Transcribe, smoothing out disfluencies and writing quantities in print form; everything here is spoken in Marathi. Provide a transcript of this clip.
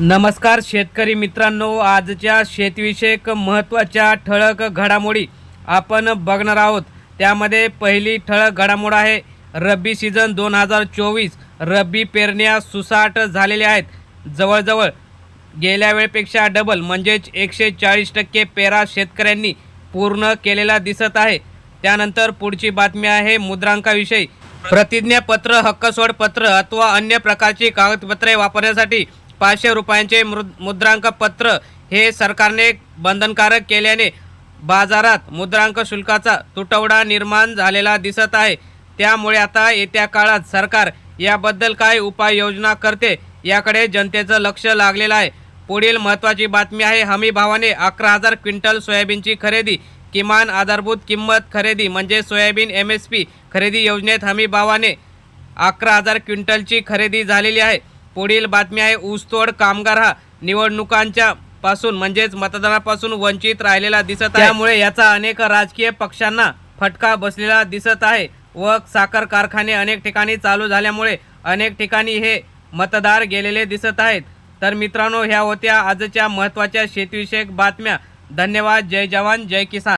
नमस्कार शेतकरी मित्रांनो, आजच्या शेतीविषयक महत्त्वाच्या ठळक घडामोडी आपण बघणार आहोत। त्यामध्ये पहिली ठळक घडामोड आहे रब्बी सीझन 2024। रब्बी पेरण्या सुसाट झालेल्या आहेत। जवळजवळ गेल्या वेळेपेक्षा डबल म्हणजेच 140% पेरा शेतकऱ्यांनी पूर्ण केलेला दिसत आहे। त्यानंतर पुढची बातमी आहे मुद्रांकाविषयी। प्रतिज्ञापत्र, हक्कसोड पत्र अथवा अन्य प्रकारची कागदपत्रे वापरण्यासाठी 500 रुपयांचे मुद्रांक पत्र हे सरकारने बंधनकारक केल्याने बाजारात मुद्रांक शुल्काचा तुटवडा निर्माण झालेला दिसत आहे। त्यामुळे आता येत्या काळात सरकार याबद्दल काय उपाययोजना करते याकडे जनतेचं लक्ष लागलेलं आहे। पुढील महत्त्वाची बातमी आहे हमी भावाने 11,000 क्विंटल सोयाबीनची खरेदी। किमान आधारभूत किंमत खरेदी म्हणजे सोयाबीन MSP खरेदी योजनेत हमी भावाने 11,000 क्विंटलची खरेदी झालेली आहे। पुढील बातमी आहे ऊसतोड कामगार हा निवडणुकांच्या पासून म्हणजेच मतदानापासून वंचित राहिलेला दिसत आहे। त्यामुळे याचा अनेक राजकीय पक्षांना फटका बसलेला दिसत आहे व साखर कारखाने अनेक ठिकाणी चालू झाल्यामुळे अनेक ठिकाणी हे मतदार गेलेले दिसत आहेत। तर मित्रांनो, ह्या होत्या आजच्या महत्त्वाच्या शेतीविषयक बातम्या। धन्यवाद। जय जवान जय किसान।